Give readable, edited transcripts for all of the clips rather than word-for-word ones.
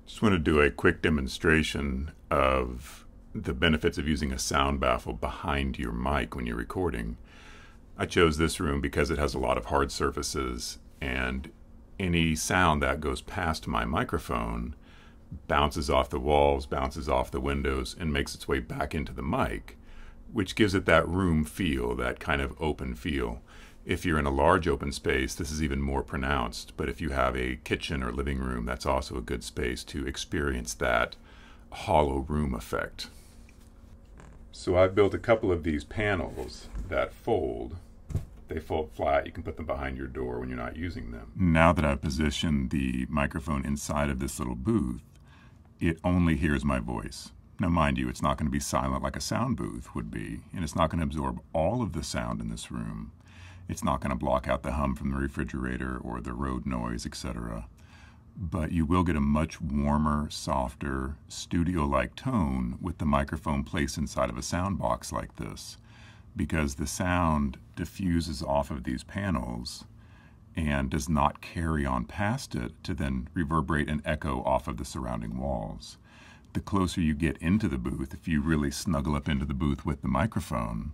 Just want to do a quick demonstration of the benefits of using a sound baffle behind your mic when you're recording. I chose this room because it has a lot of hard surfaces, and any sound that goes past my microphone bounces off the walls, bounces off the windows, and makes its way back into the mic, which gives it that room feel, that kind of open feel. If you're in a large open space, this is even more pronounced, but if you have a kitchen or living room, that's also a good space to experience that hollow room effect. So I've built a couple of these panels that fold. They fold flat. You can put them behind your door when you're not using them. Now that I've positioned the microphone inside of this little booth, it only hears my voice. Now, mind you, it's not going to be silent like a sound booth would be, and it's not going to absorb all of the sound in this room. It's not going to block out the hum from the refrigerator or the road noise, etc. But you will get a much warmer, softer, studio-like tone with the microphone placed inside of a sound box like this, because the sound diffuses off of these panels and does not carry on past it to then reverberate and echo off of the surrounding walls. The closer you get into the booth, if you really snuggle up into the booth with the microphone,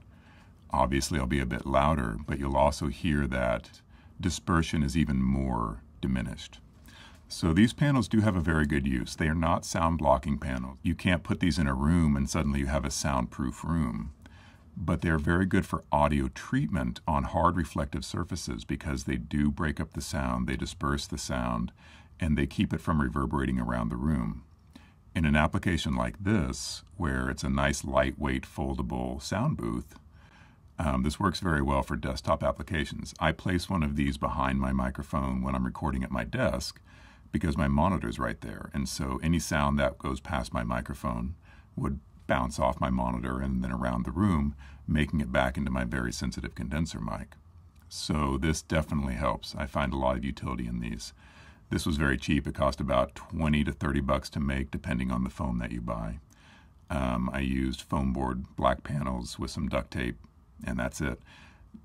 obviously I'll be a bit louder, but you'll also hear that dispersion is even more diminished. So these panels do have a very good use. They are not sound blocking panels. You can't put these in a room and suddenly you have a soundproof room. But they're very good for audio treatment on hard reflective surfaces because they do break up the sound, they disperse the sound, and they keep it from reverberating around the room. In an application like this, where it's a nice lightweight foldable sound booth, this works very well for desktop applications. I place one of these behind my microphone when I'm recording at my desk because my monitor's right there. And so any sound that goes past my microphone would bounce off my monitor and then around the room, making it back into my very sensitive condenser mic. So this definitely helps. I find a lot of utility in these. This was very cheap. It cost about 20 to 30 bucks to make, depending on the foam that you buy. I used foam board black panels with some duct tape, and that's it.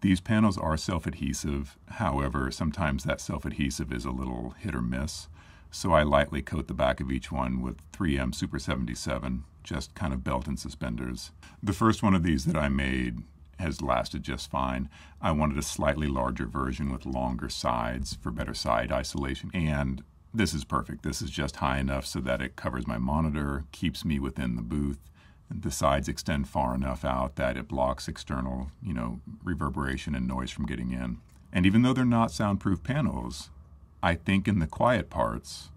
These panels are self-adhesive. However, sometimes that self-adhesive is a little hit or miss. So I lightly coat the back of each one with 3M Super 77, just kind of belt and suspenders. The first one of these that I made has lasted just fine. I wanted a slightly larger version with longer sides for better side isolation, and this is perfect. This is just high enough so that it covers my monitor, keeps me within the booth. The sides extend far enough out that it blocks external, reverberation and noise from getting in. And even though they're not soundproof panels, I think in the quiet parts,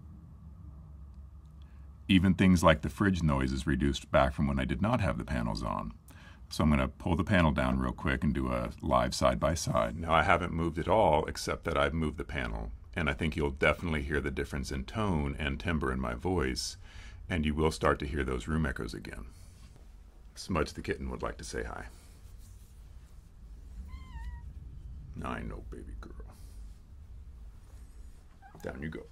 even things like the fridge noise is reduced back from when I did not have the panels on. So I'm going to pull the panel down real quick and do a live side-by-side. Now I haven't moved at all, except that I've moved the panel. And I think you'll definitely hear the difference in tone and timbre in my voice, and you will start to hear those room echoes again. Smudge the kitten would like to say hi. I know, baby girl. Down you go.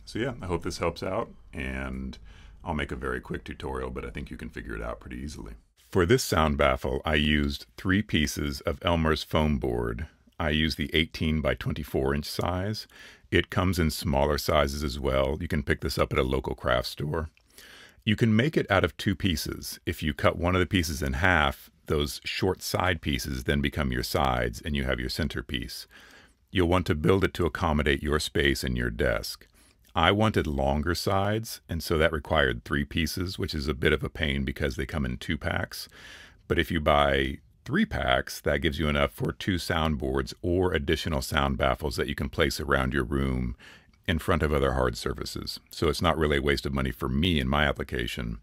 So yeah, I hope this helps out, and I'll make a very quick tutorial, but I think you can figure it out pretty easily. For this sound baffle, I used 3 pieces of Elmer's foam board. I used the 18 by 24 inch size. It comes in smaller sizes as well. You can pick this up at a local craft store. You can make it out of 2 pieces. If you cut one of the pieces in half, those short side pieces then become your sides and you have your centerpiece. You'll want to build it to accommodate your space and your desk. I wanted longer sides, and so that required 3 pieces, which is a bit of a pain because they come in 2 packs. But if you buy 3 packs, that gives you enough for 2 soundboards or additional sound baffles that you can place around your room in front of other hard surfaces. So it's not really a waste of money for me in my application.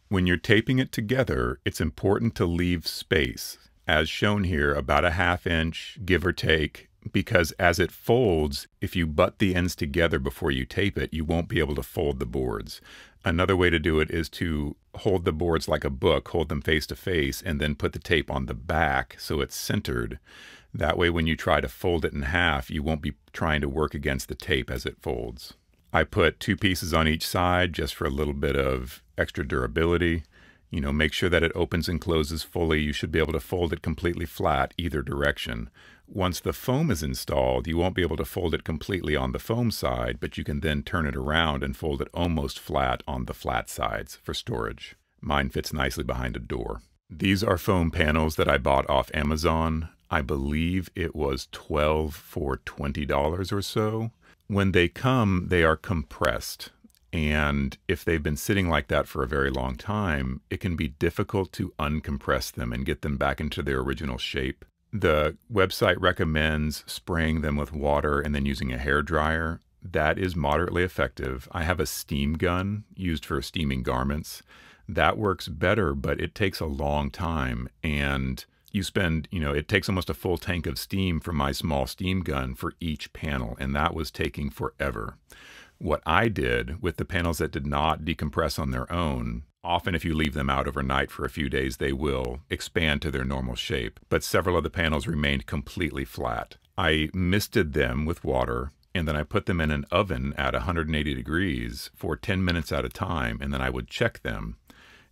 When you're taping it together, it's important to leave space, as shown here, about a 1/2 inch, give or take, because as it folds, if you butt the ends together before you tape it, you won't be able to fold the boards. Another way to do it is to hold the boards like a book, hold them face to face, and then put the tape on the back so it's centered. That way when you try to fold it in half, you won't be trying to work against the tape as it folds. I put 2 pieces on each side just for a little bit of extra durability. Make sure that it opens and closes fully. You should be able to fold it completely flat either direction. Once the foam is installed, you won't be able to fold it completely on the foam side, but you can then turn it around and fold it almost flat on the flat sides for storage. Mine fits nicely behind a door. These are foam panels that I bought off Amazon. I believe it was 12 for $20 or so. When they come, they are compressed. And if they've been sitting like that for a very long time, it can be difficult to uncompress them and get them back into their original shape. The website recommends spraying them with water and then using a hair dryer. That is moderately effective. I have a steam gun used for steaming garments. That works better, but it takes a long time. And it takes almost a full tank of steam from my small steam gun for each panel. And that was taking forever. What I did with the panels that did not decompress on their own, often if you leave them out overnight for a few days, they will expand to their normal shape. But several of the panels remained completely flat. I misted them with water, and then I put them in an oven at 180 degrees for 10 minutes at a time, and then I would check them.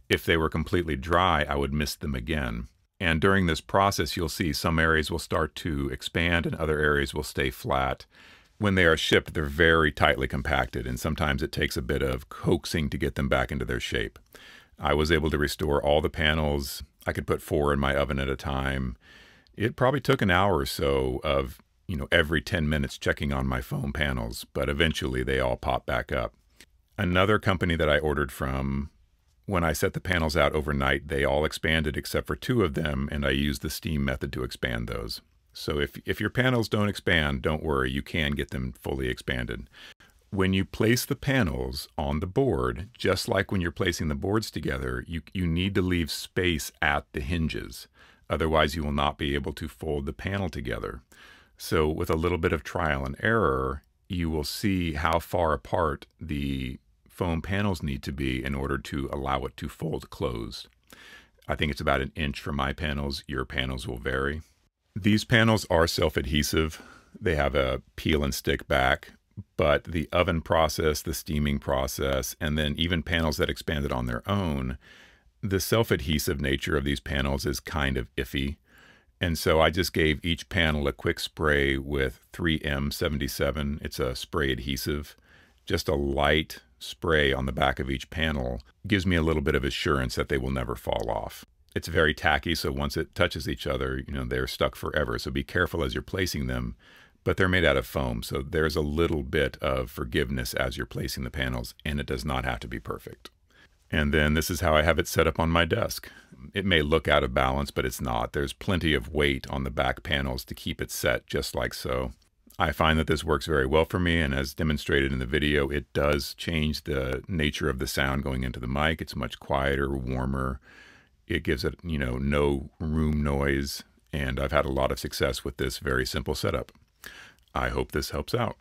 If they were completely dry, I would mist them again. And during this process, you'll see some areas will start to expand and other areas will stay flat. When they are shipped, they're very tightly compacted, and sometimes it takes a bit of coaxing to get them back into their shape. I was able to restore all the panels. I could put 4 in my oven at a time. It probably took an hour or so of, every 10 minutes checking on my foam panels, but eventually they all pop back up. Another company that I ordered from, when I set the panels out overnight, they all expanded except for 2 of them, and I used the steam method to expand those. So if your panels don't expand, don't worry, you can get them fully expanded. When you place the panels on the board, just like when you're placing the boards together, you need to leave space at the hinges. Otherwise, you will not be able to fold the panel together. So with a little bit of trial and error, you will see how far apart the foam panels need to be in order to allow it to fold closed. I think it's about 1 inch for my panels. Your panels will vary. These panels are self-adhesive. They have a peel and stick back, but the oven process, the steaming process, and then even panels that expanded on their own, the self-adhesive nature of these panels is kind of iffy. And so I just gave each panel a quick spray with 3M77. It's a spray adhesive. Just a light spray on the back of each panel gives me a little bit of assurance that they will never fall off. It's very tacky, so once it touches each other, they're stuck forever. So be careful as you're placing them, but they're made out of foam. So there's a little bit of forgiveness as you're placing the panels, and it does not have to be perfect. And then this is how I have it set up on my desk. It may look out of balance, but it's not. There's plenty of weight on the back panels to keep it set just like so. I find that this works very well for me, and as demonstrated in the video, it does change the nature of the sound going into the mic. It's much quieter, warmer. It gives it, no room noise, and I've had a lot of success with this very simple setup. I hope this helps out.